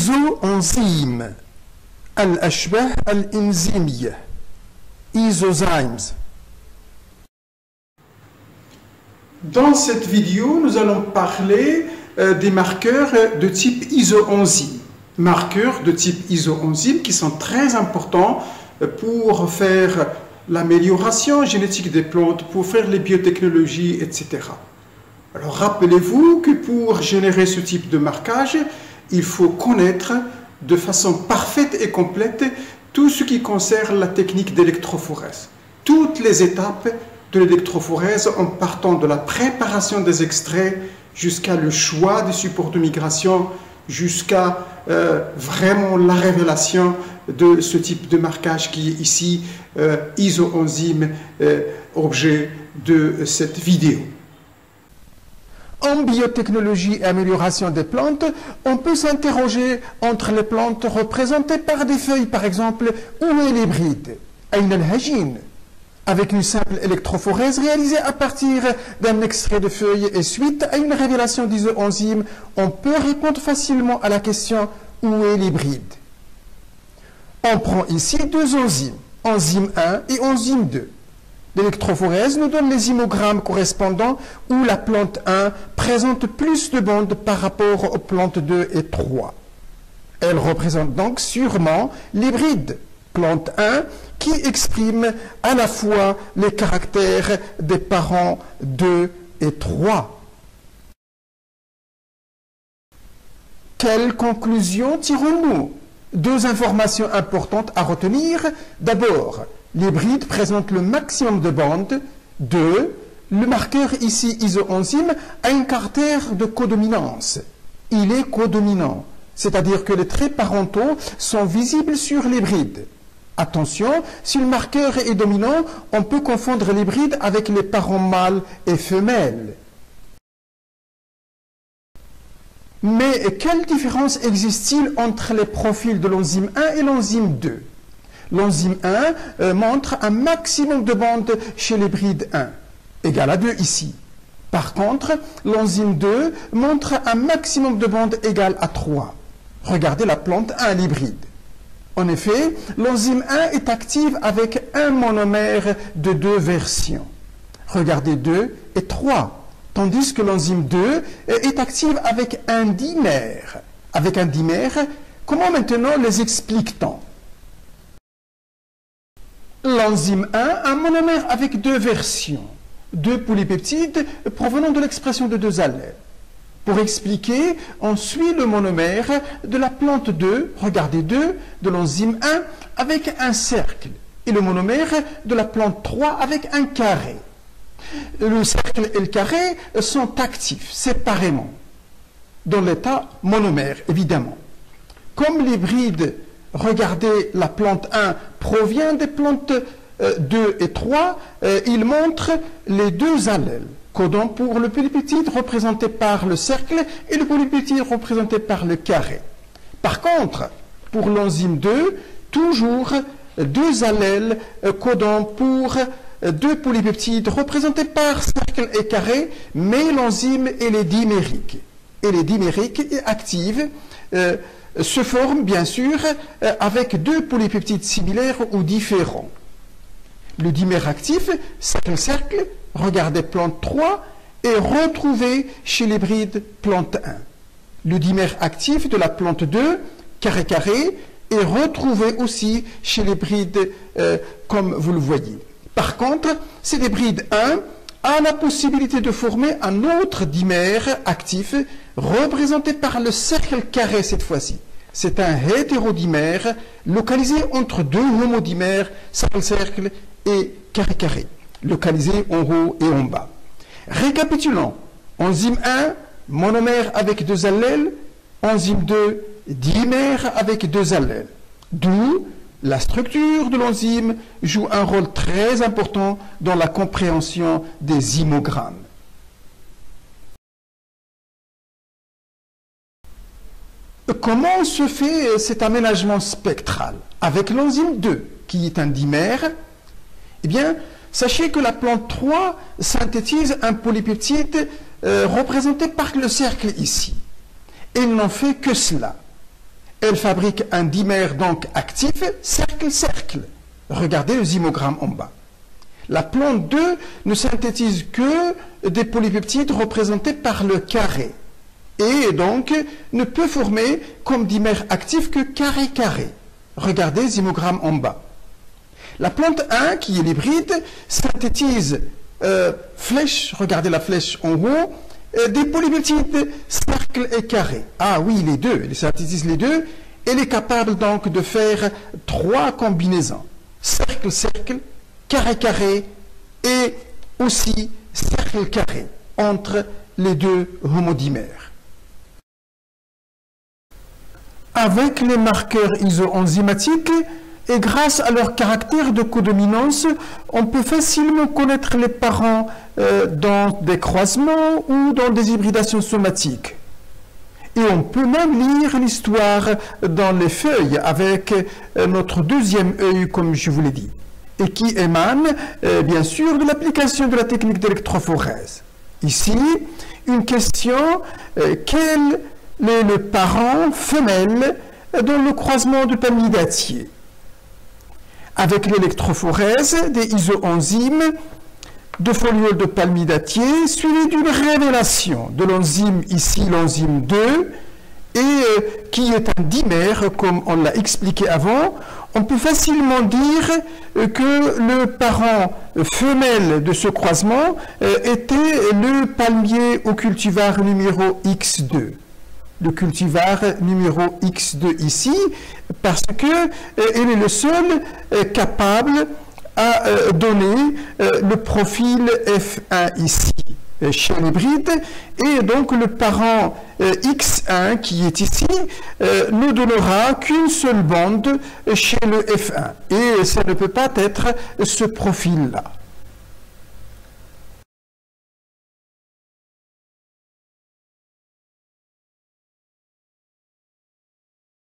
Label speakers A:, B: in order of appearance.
A: isoenzymes, الأشباه الإنزيمية, isozymes. Dans cette vidéo, nous allons parler des marqueurs de type isoenzyme. Marqueurs de type isoenzyme qui sont très importants pour faire l'amélioration génétique des plantes, pour faire les biotechnologies, etc. Alors rappelez-vous que pour générer ce type de marquage, il faut connaître de façon parfaite et complète tout ce qui concerne la technique d'électrophorèse. Toutes les étapes de l'électrophorèse en partant de la préparation des extraits jusqu'à le choix des supports de migration, jusqu'à vraiment la révélation de ce type de marquage qui est ici isoenzyme, objet de cette vidéo. En biotechnologie et amélioration des plantes, on peut s'interroger entre les plantes représentées par des feuilles, par exemple, où est l'hybride, avec une simple électrophorèse réalisée à partir d'un extrait de feuilles et suite à une révélation d'isoenzyme, on peut répondre facilement à la question où est l'hybride. On prend ici deux enzymes, enzyme 1 et enzyme 2. L'électrophorèse nous donne les imogrammes correspondants où la plante 1 présente plus de bandes par rapport aux plantes 2 et 3. Elle représente donc sûrement l'hybride, plante 1, qui exprime à la fois les caractères des parents 2 et 3. Quelle conclusion tirons-nous? Deux informations importantes à retenir. D'abord, l'hybride présente le maximum de bandes. 2. Le marqueur ici isoenzyme a un caractère de codominance. Il est codominant, c'est-à-dire que les traits parentaux sont visibles sur l'hybride. Attention, si le marqueur est dominant, on peut confondre l'hybride avec les parents mâles et femelles. Mais quelle différence existe-t-il entre les profils de l'enzyme 1 et l'enzyme 2? L'enzyme 1 montre un maximum de bandes chez l'hybride 1, égal à 2 ici. Par contre, l'enzyme 2 montre un maximum de bandes égal à 3. Regardez la plante 1, l'hybride. En effet, l'enzyme 1 est active avec un monomère de 2 versions. Regardez 2 et 3. Tandis que l'enzyme 2 est active avec un dimère. Avec un dimère, comment maintenant les explique-t-on? L'enzyme 1 a un monomère avec 2 versions, 2 polypeptides provenant de l'expression de 2 allèles. Pour expliquer, on suit le monomère de la plante 2, regardez 2, de l'enzyme 1 avec un cercle, et le monomère de la plante 3 avec un carré. Le cercle et le carré sont actifs séparément, dans l'état monomère, évidemment. Comme l'hybride, regardez, la plante 1 provient des plantes 2 et 3, il montre les 2 allèles, codant pour le polypeptide représenté par le cercle et le polypeptide représenté par le carré. Par contre, pour l'enzyme 2, toujours 2 allèles codant pour 2 polypeptides représentés par cercle et carré, mais l'enzyme elle est dimérique. Et les dimériques actives se forment bien sûr avec 2 polypeptides similaires ou différents. Le dimère actif, cercle-cercle, regardez plante 3, est retrouvé chez l'hybride plante 1. Le dimère actif de la plante 2, carré-carré, est retrouvé aussi chez l'hybride comme vous le voyez. Par contre, cet hybride 1 a la possibilité de former un autre dimère actif représenté par le cercle carré cette fois-ci. C'est un hétérodimère localisé entre 2 homodimères, cercle-cercle et carré-carré, localisé en haut et en bas. Récapitulons. Enzyme 1, monomère avec 2 allèles. Enzyme 2, dimère avec 2 allèles. D'où la structure de l'enzyme joue un rôle très important dans la compréhension des imogrammes. Comment se fait cet aménagement spectral? Avec l'enzyme 2, qui est un dimère, eh bien, sachez que la plante 3 synthétise un polypeptide représenté par le cercle ici. Elle n'en fait que cela. Elle fabrique un dimère donc actif, cercle-cercle. Regardez le zymogramme en bas. La plante 2 ne synthétise que des polypeptides représentés par le carré et donc ne peut former comme dimère actif que carré-carré. Regardez zymogramme en bas. La plante 1, qui est l'hybride, synthétise flèche, regardez la flèche en haut, des polypeptides cercle et carré. Ah oui, les deux, elle synthétise les deux. Elle est capable donc de faire 3 combinaisons. Cercle-cercle, carré-carré et aussi cercle-carré entre les deux homodimères. Avec les marqueurs isoenzymatiques et grâce à leur caractère de codominance, on peut facilement connaître les parents dans des croisements ou dans des hybridations somatiques. Et on peut même lire l'histoire dans les feuilles avec notre deuxième œil, comme je vous l'ai dit, et qui émane bien sûr de l'application de la technique d'électrophorèse. Ici, une question, quel est le parent femelle dans le croisement de palmidatiers? Avec l'électrophorèse des isoenzymes de foliole de palmidatier, suivi d'une révélation de l'enzyme, ici l'enzyme 2, et qui est un dimère, comme on l'a expliqué avant, on peut facilement dire que le parent femelle de ce croisement était le palmier au cultivar numéro X2. Le cultivar numéro X2 ici, parce que il est le seul capable à donner le profil F1 ici chez l'hybride, et donc le parent X1 qui est ici ne donnera qu'une seule bande chez le F1, et ça ne peut pas être ce profil-là.